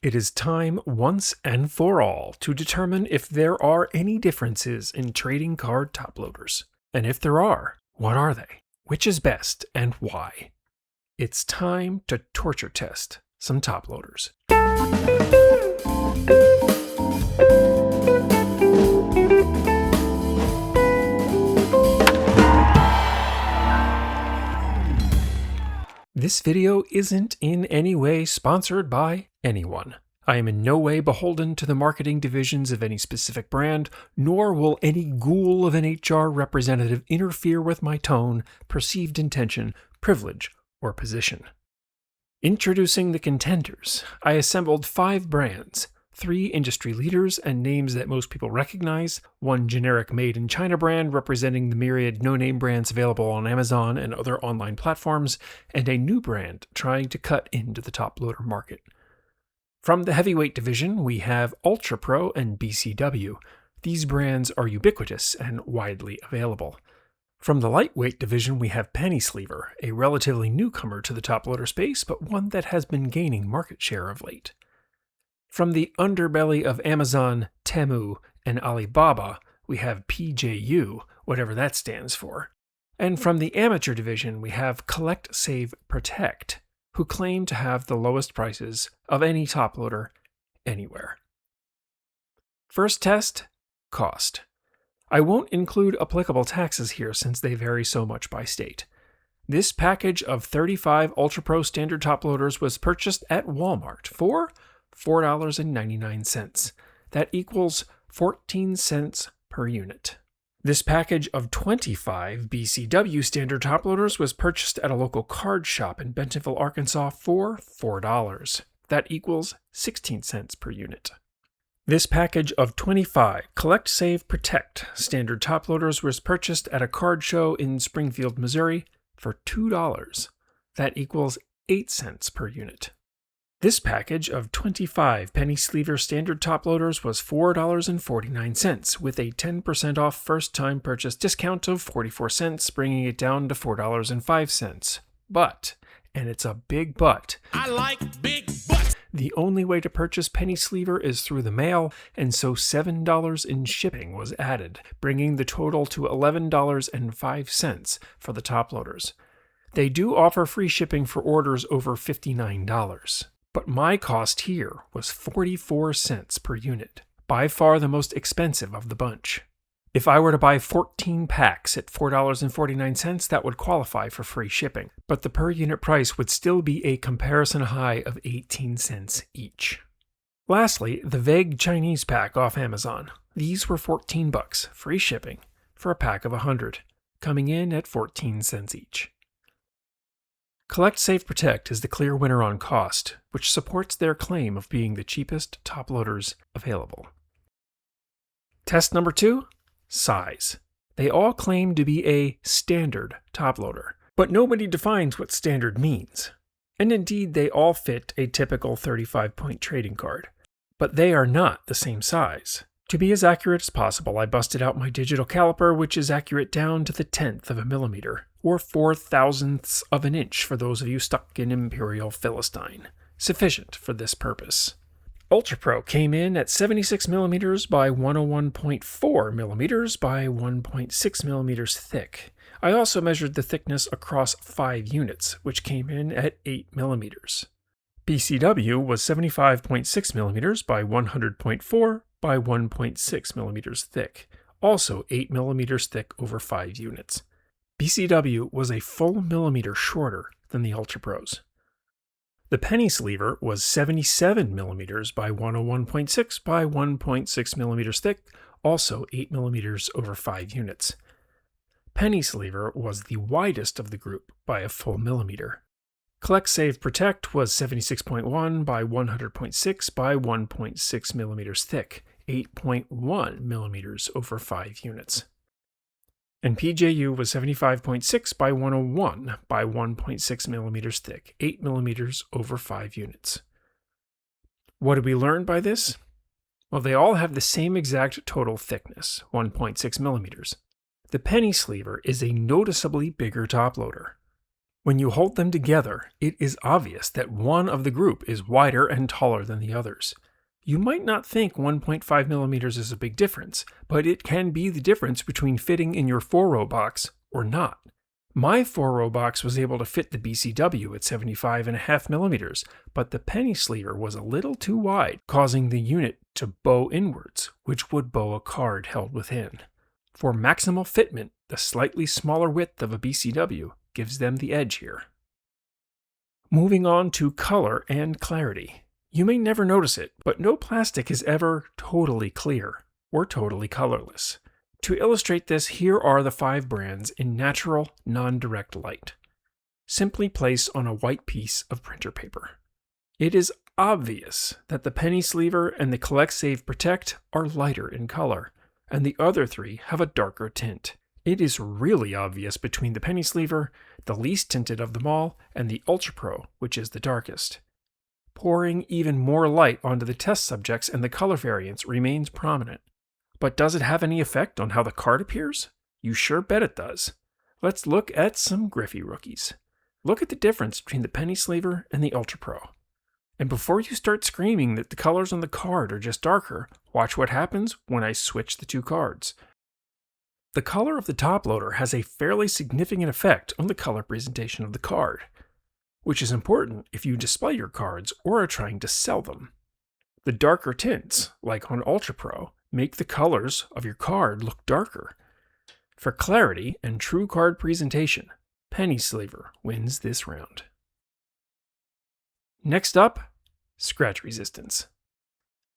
It is time once and for all to determine if there are any differences in trading card toploaders. And if there are, what are they? Which is best and why? It's time to torture test some toploaders. This video isn't in any way sponsored by anyone. I am in no way beholden to the marketing divisions of any specific brand, nor will any ghoul of an HR representative interfere with my tone, perceived intention, privilege, or position. Introducing the contenders, I assembled 5 brands, 3 industry leaders and names that most people recognize, 1 generic made-in-China brand representing the myriad no-name brands available on Amazon and other online platforms, and a new brand trying to cut into the toploader market. From the heavyweight division, we have Ultra Pro and BCW. These brands are ubiquitous and widely available. From the lightweight division, we have Penny Sleever, a relatively newcomer to the toploader space, but one that has been gaining market share of late. From the underbelly of Amazon, Temu, and Alibaba, we have PJU, whatever that stands for. And from the amateur division, we have Collect, Save, Protect, who claim to have the lowest prices of any toploader anywhere. First test, cost. I won't include applicable taxes here since they vary so much by state. This package of 35 Ultra Pro standard toploaders was purchased at Walmart for $4.99. That equals 14 cents per unit. This package of 25 BCW standard toploaders was purchased at a local card shop in Bentonville, Arkansas for $4. That equals 16 cents per unit. This package of 25 Collect, Save, Protect standard toploaders was purchased at a card show in Springfield, Missouri for $2. That equals 8 cents per unit. This package of 25 Penny Sleever standard toploaders was $4.49, with a 10% off first-time purchase discount of 44 cents, bringing it down to $4.05. But, and it's a big but, I like big butts. The only way to purchase Penny Sleever is through the mail, and so $7 in shipping was added, bringing the total to $11.05 for the toploaders. They do offer free shipping for orders over $59. But my cost here was 44 cents per unit, by far the most expensive of the bunch. If I were to buy 14 packs at $4.49, that would qualify for free shipping, but the per unit price would still be a comparison high of 18 cents each. Lastly, the vague Chinese pack off Amazon. These were $14, free shipping, for a pack of 100, coming in at 14 cents each. Collect, Save, Protect is the clear winner on cost, which supports their claim of being the cheapest toploaders available. Test number 2, size. They all claim to be a standard toploader, but nobody defines what standard means. And indeed, they all fit a typical 35-point trading card, but they are not the same size. To be as accurate as possible, I busted out my digital caliper, which is accurate down to the 10th of a millimeter, or 4/1000ths of an inch for those of you stuck in Imperial Philistine. Sufficient for this purpose. Ultra Pro came in at 76 millimeters by 101.4 millimeters by 1.6 millimeters thick. I also measured the thickness across 5 units, which came in at 8 millimeters. BCW was 75.6 millimeters by 100.4 by 1.6 millimeters thick, also 8 millimeters thick over 5 units. BCW was a full millimeter shorter than the Ultra Pros. The Penny Sleever was 77 millimeters by 101.6 by 1.6 millimeters thick, also 8 millimeters over 5 units. Penny Sleever was the widest of the group by a full millimeter. Collect, Save, Protect was 76.1 by 100.6 by 1.6 millimeters thick, 8.1 millimeters over 5 units. And PJU was 75.6 by 101 by 1.6 millimeters thick, 8 millimeters over 5 units. What did we learn by this? Well, they all have the same exact total thickness, 1.6 millimeters. The Penny Sleever is a noticeably bigger toploader. When you hold them together, it is obvious that one of the group is wider and taller than the others. You might not think 1.5 millimeters is a big difference, but it can be the difference between fitting in your 4-row box or not. My 4-row box was able to fit the BCW at 75.5 millimeters, but the penny sleever was a little too wide, causing the unit to bow inwards, which would bow a card held within. For maximal fitment, the slightly smaller width of a BCW gives them the edge here. Moving on to color and clarity. You may never notice it, but no plastic is ever totally clear or totally colorless. To illustrate this, here are the 5 brands in natural, non-direct light. Simply place on a white piece of printer paper. It is obvious that the penny sleever and the Collect Save Protect are lighter in color, and the other 3 have a darker tint. It is really obvious between the penny sleever, the least tinted of them all, and the Ultra Pro, which is the darkest. Pouring even more light onto the test subjects and the color variance remains prominent. But does it have any effect on how the card appears? You sure bet it does. Let's look at some Griffey rookies. Look at the difference between the penny sleever and the Ultra Pro. And before you start screaming that the colors on the card are just darker, watch what happens when I switch the 2 cards. The color of the Toploader has a fairly significant effect on the color presentation of the card, which is important if you display your cards or are trying to sell them. The darker tints, like on Ultra Pro, make the colors of your card look darker. For clarity and true card presentation, penny sleever wins this round. Next up, scratch resistance.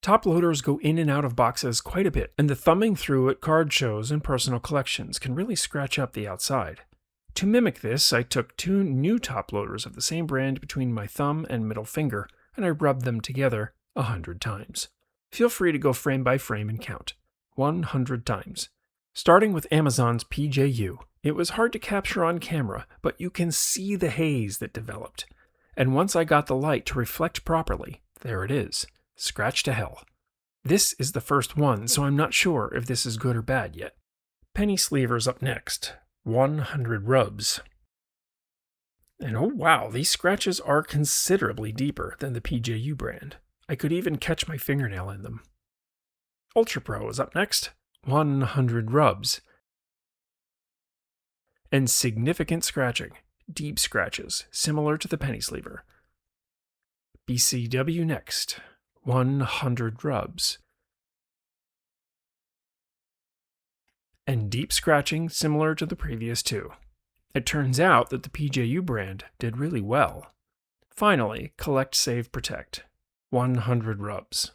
Toploaders go in and out of boxes quite a bit, and the thumbing through at card shows and personal collections can really scratch up the outside. To mimic this, I took 2 new Toploaders of the same brand between my thumb and middle finger, and I rubbed them together 100 times. Feel free to go frame by frame and count. 100 times. Starting with Amazon's PJU, it was hard to capture on camera, but you can see the haze that developed. And once I got the light to reflect properly, there it is. Scratch to hell. This is the first one, so I'm not sure if this is good or bad yet. Penny sleever's up next. 100 rubs. And oh wow, these scratches are considerably deeper than the PJU brand. I could even catch my fingernail in them. Ultra Pro is up next. 100 rubs. And significant scratching. Deep scratches, similar to the penny sleever. BCW next. 100 rubs. And deep scratching, similar to the previous 2. It turns out that the PJU brand did really well. Finally, Collect Save Protect. 100 rubs.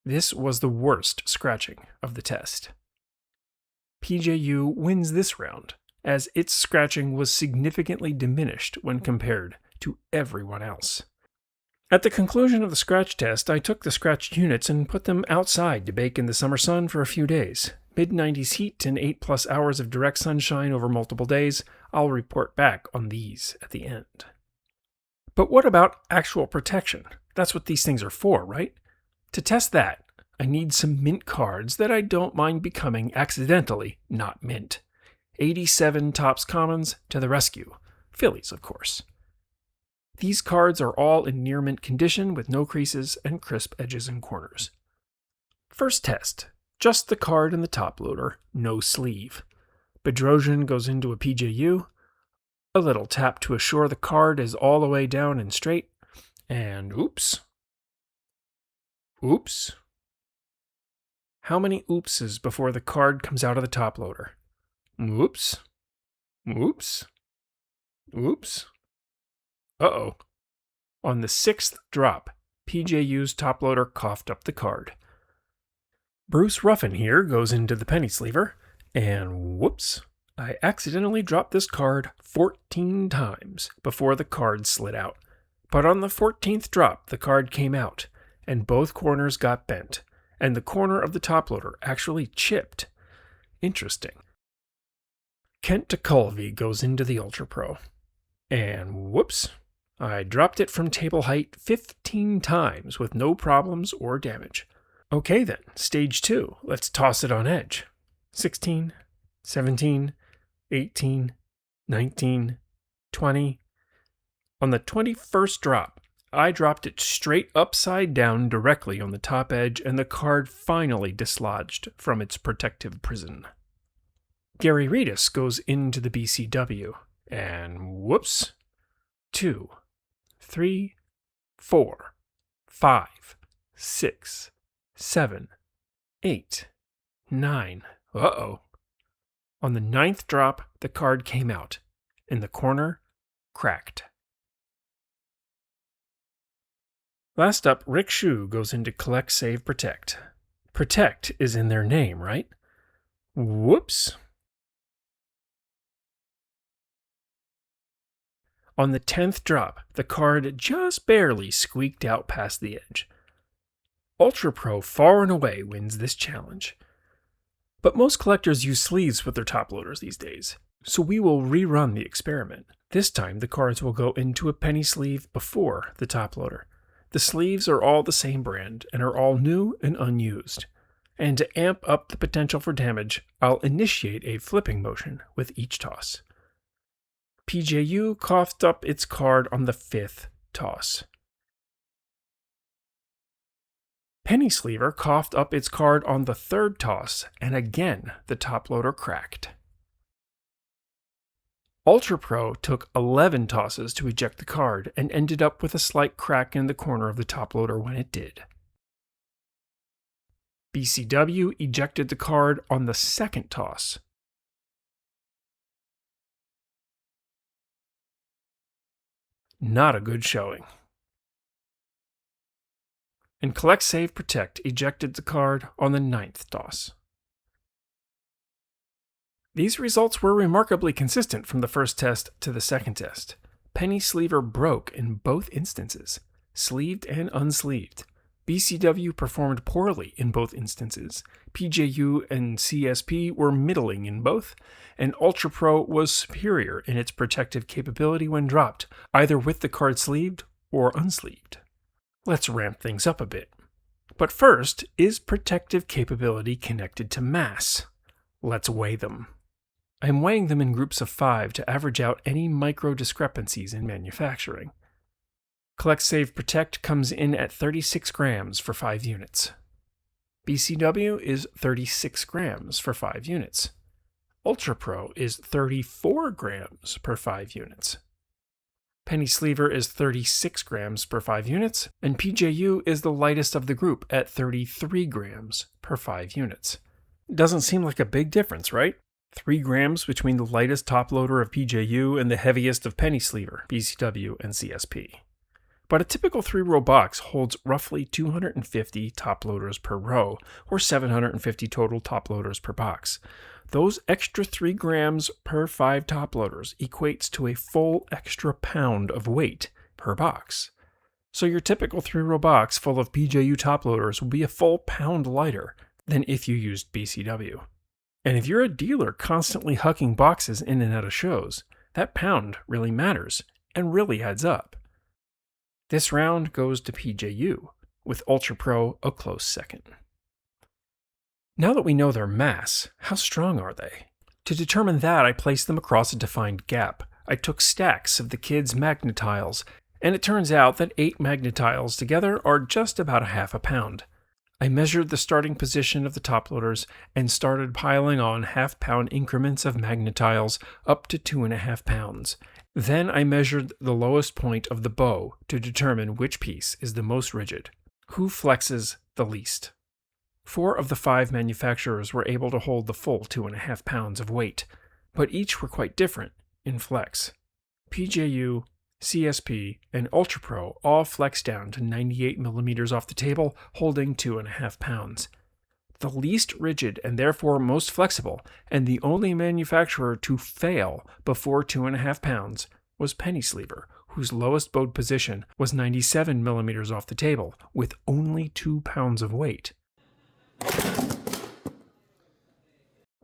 This was the worst scratching of the test. PJU wins this round, as its scratching was significantly diminished when compared to everyone else. At the conclusion of the scratch test, I took the scratched units and put them outside to bake in the summer sun for a few days. Mid-90s heat and 8+ hours of direct sunshine over multiple days. I'll report back on these at the end. But what about actual protection? That's what these things are for, right? To test that, I need some mint cards that I don't mind becoming accidentally not mint. 87 Topps Commons to the rescue. Phillies, of course. These cards are all in near mint condition with no creases and crisp edges and corners. First test. Just the card and the top loader, no sleeve. Bedrosian goes into a PJU. A little tap to assure the card is all the way down and straight. And oops. Oops. How many oopses before the card comes out of the top loader? Oops. Oops. Oops. Uh-oh. On the 6th drop, PJU's top loader coughed up the card. Bruce Ruffin here goes into the penny sleever, and whoops, I accidentally dropped this card 14 times before the card slid out. But on the 14th drop, the card came out, and both corners got bent, and the corner of the top loader actually chipped. Interesting. Kent DeCulvey goes into the Ultra Pro. And whoops, I dropped it from table height 15 times with no problems or damage. Okay then, stage 2, let's toss it on edge. 16, 17, 18, 19, 20. On the 21st drop, I dropped it straight upside down directly on the top edge, and the card finally dislodged from its protective prison. Gary Redis goes into the BCW, and whoops, 2, 3, 4, 5, 6, 7, 8, 9. Uh-oh. On the 9th drop, the card came out, and the corner cracked. Last up, Rick Shu goes into Collect, Save, Protect. Protect is in their name, right? Whoops. On the 10th drop, the card just barely squeaked out past the edge. Ultra Pro far and away wins this challenge. But most collectors use sleeves with their top loaders these days, so we will rerun the experiment. This time, the cards will go into a penny sleeve before the top loader. The sleeves are all the same brand and are all new and unused. And to amp up the potential for damage, I'll initiate a flipping motion with each toss. PJU coughed up its card on the 5th toss. Penny Sleever coughed up its card on the 3rd toss, and again the top loader cracked. Ultra Pro took 11 tosses to eject the card and ended up with a slight crack in the corner of the top loader when it did. BCW ejected the card on the 2nd toss. Not a good showing. And Collect, Save, Protect ejected the card on the 9th toss. These results were remarkably consistent from the first test to the second test. Penny Sleever broke in both instances, sleeved and unsleeved. BCW performed poorly in both instances. PJU and CSP were middling in both, and Ultra Pro was superior in its protective capability when dropped, either with the card sleeved or unsleeved. Let's ramp things up a bit. But first, is protective capability connected to mass? Let's weigh them. I'm weighing them in groups of 5 to average out any micro discrepancies in manufacturing. Collect, Save, Protect comes in at 36 grams for 5 units. BCW is 36 grams for 5 units. Ultra Pro is 34 grams per 5 units. Penny Sleever is 36 grams per 5 units, and PJU is the lightest of the group at 33 grams per 5 units. Doesn't seem like a big difference, right? 3 grams between the lightest top loader of PJU and the heaviest of Penny Sleever, BCW, and CSP. But a typical 3-row box holds roughly 250 top loaders per row, or 750 total top loaders per box. Those extra 3 grams per 5 top loaders equates to a full extra pound of weight per box. So your typical 3-row box full of PJU top loaders will be a full pound lighter than if you used BCW. And if you're a dealer constantly hucking boxes in and out of shows, that pound really matters and really adds up. This round goes to PJU, with Ultra Pro a close second. Now that we know their mass, how strong are they? To determine that, I placed them across a defined gap. I took stacks of the kids' magnetiles, and it turns out that 8 magnetiles together are just about a half a pound. I measured the starting position of the top loaders and started piling on half-pound increments of magnetiles up to 2.5 pounds. Then I measured the lowest point of the bow to determine which piece is the most rigid, who flexes the least. 4 of the 5 manufacturers were able to hold the full 2.5 pounds of weight, but each were quite different in flex. PJU, CSP, and Ultra Pro all flex down to 98 millimeters off the table, holding 2.5 pounds. The least rigid and therefore most flexible, and the only manufacturer to fail before 2.5 pounds, was Penny Sleever, whose lowest bowed position was 97 millimeters off the table, with only 2 pounds of weight.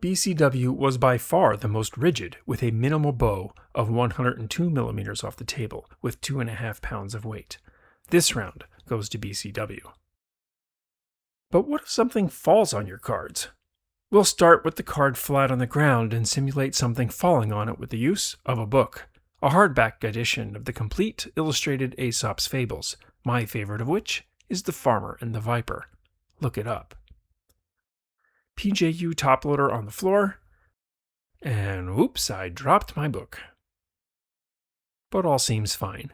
BCW was by far the most rigid, with a minimal bow of 102 millimeters off the table, with 2.5 pounds of weight. This round goes to BCW. But what if something falls on your cards? We'll start with the card flat on the ground and simulate something falling on it with the use of a book. a hardback edition of the complete illustrated Aesop's Fables, my favorite of which is The Farmer and the Viper. Look it up. PJU Toploader on the floor, and oops, I dropped my book. But all seems fine.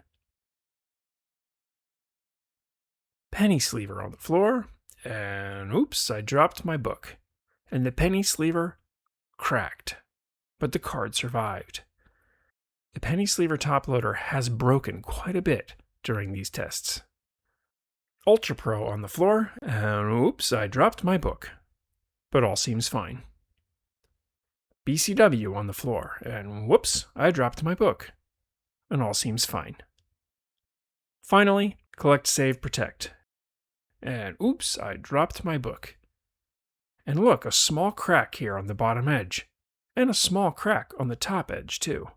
Penny sleever on the floor, and oops, I dropped my book. And the penny sleever cracked, but the card survived. The penny sleever toploader has broken quite a bit during these tests. Ultra Pro on the floor, and oops, I dropped my book. But all seems fine. BCW on the floor, and whoops, I dropped my book. And all seems fine. Finally, Collect, Save, Protect. And oops, I dropped my book. And look, a small crack here on the bottom edge. And a small crack on the top edge, too.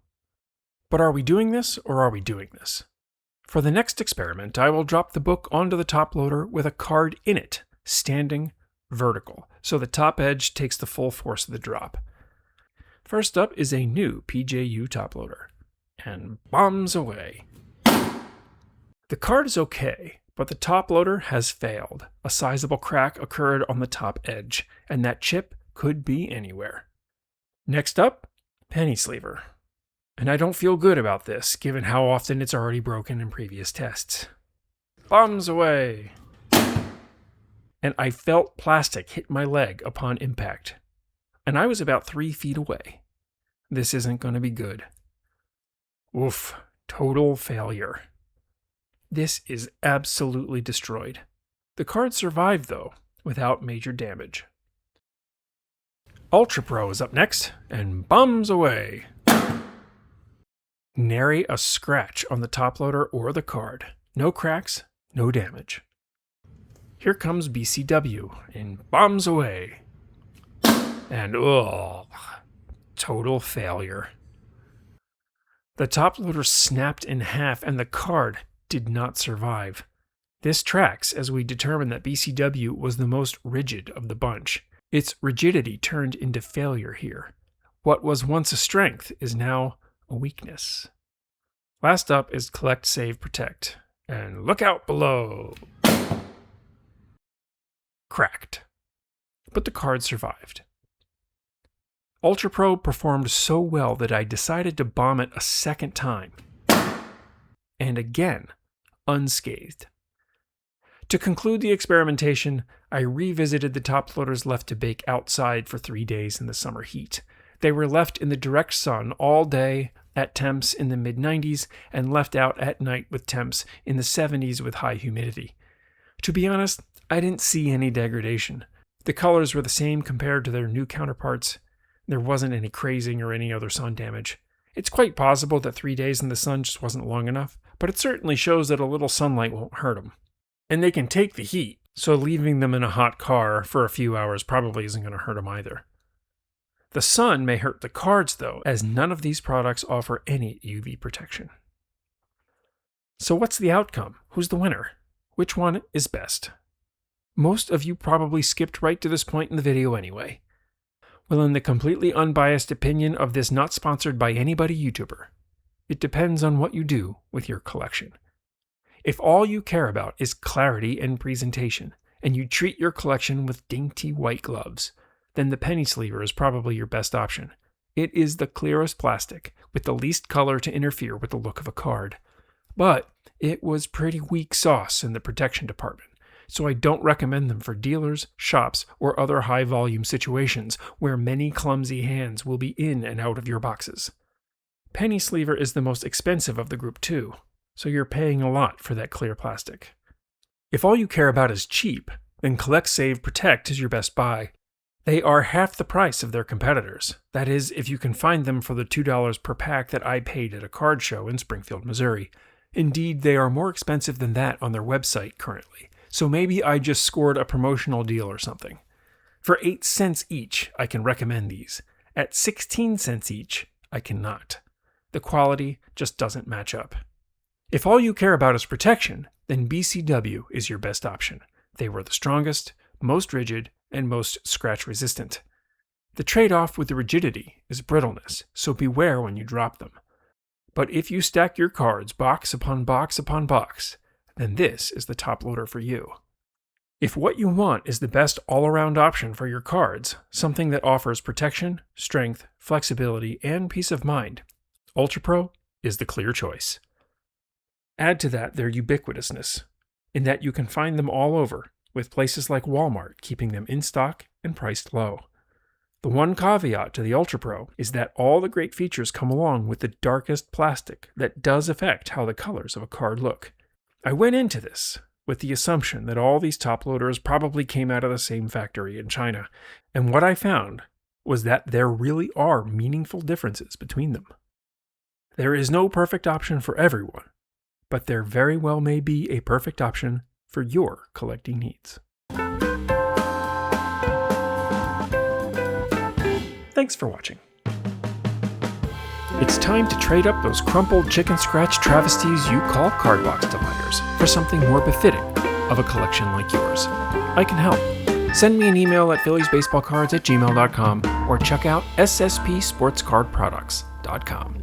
But are we doing this, or are we doing this? For the next experiment, I will drop the book onto the top loader with a card in it, standing vertical, so the top edge takes the full force of the drop. First up is a new PJU top loader. And bombs away. The card is okay, but the top loader has failed. A sizable crack occurred on the top edge, and that chip could be anywhere. Next up, penny sleever. And I don't feel good about this, given how often it's already broken in previous tests. Bombs away! And I felt plastic hit my leg upon impact. And I was about 3 feet away. This isn't going to be good. Oof, total failure. This is absolutely destroyed. The card survived, though, without major damage. Ultra Pro is up next, and bombs away. Nary a scratch on the top loader or the card. No cracks, no damage. Here comes BCW, and bombs away. And total failure. The top loader snapped in half, and the card did not survive. This tracks as we determine that BCW was the most rigid of the bunch. Its rigidity turned into failure here. What was once a strength is now a weakness. Last up is Collect, Save, Protect. And look out below! Cracked. But the card survived. Ultra Pro performed so well that I decided to bomb it a second time. And again, unscathed. To conclude the experimentation, I revisited the top loaders left to bake outside for 3 days in the summer heat. They were left in the direct sun all day at temps in the mid-90s and left out at night with temps in the 70s with high humidity. To be honest, I didn't see any degradation. The colors were the same compared to their new counterparts. There wasn't any crazing or any other sun damage. It's quite possible that 3 days in the sun just wasn't long enough, but it certainly shows that a little sunlight won't hurt them. And they can take the heat, so leaving them in a hot car for a few hours probably isn't going to hurt them either. The sun may hurt the cards though, as none of these products offer any UV protection. So what's the outcome? Who's the winner? Which one is best? Most of you probably skipped right to this point in the video anyway. Well, in the completely unbiased opinion of this not sponsored by anybody YouTuber, it depends on what you do with your collection. If all you care about is clarity and presentation, and you treat your collection with dainty white gloves, then the penny sleever is probably your best option. It is the clearest plastic, with the least color to interfere with the look of a card. But it was pretty weak sauce in the protection department, so I don't recommend them for dealers, shops, or other high-volume situations where many clumsy hands will be in and out of your boxes. Penny sleever is the most expensive of the group too, so you're paying a lot for that clear plastic. If all you care about is cheap, then Collect, Save, Protect is your best buy. They are half the price of their competitors. That is, if you can find them for the $2 per pack that I paid at a card show in Springfield, Missouri. Indeed, they are more expensive than that on their website currently, so maybe I just scored a promotional deal or something. For 8 cents each, I can recommend these. At 16 cents each, I cannot. The quality just doesn't match up. If all you care about is protection, then BCW is your best option. They were the strongest, most rigid, and most scratch resistant. The trade-off with the rigidity is brittleness, so beware when you drop them. But if you stack your cards box upon box upon box, then this is the top loader for you. If what you want is the best all-around option for your cards, something that offers protection, strength, flexibility, and peace of mind, Ultra Pro is the clear choice. Add to that their ubiquitousness, in that you can find them all over, with places like Walmart keeping them in stock and priced low. The one caveat to the Ultra Pro is that all the great features come along with the darkest plastic that does affect how the colors of a card look. I went into this with the assumption that all these top loaders probably came out of the same factory in China, and what I found was that there really are meaningful differences between them. There is no perfect option for everyone, but there very well may be a perfect option for your collecting needs. Thanks for watching. It's time to trade up those crumpled chicken scratch travesties you call card box delighters for something more befitting of a collection like yours. I can help. Send me an email at philliesbaseballcards@gmail.com or check out sspsportscardproducts.com.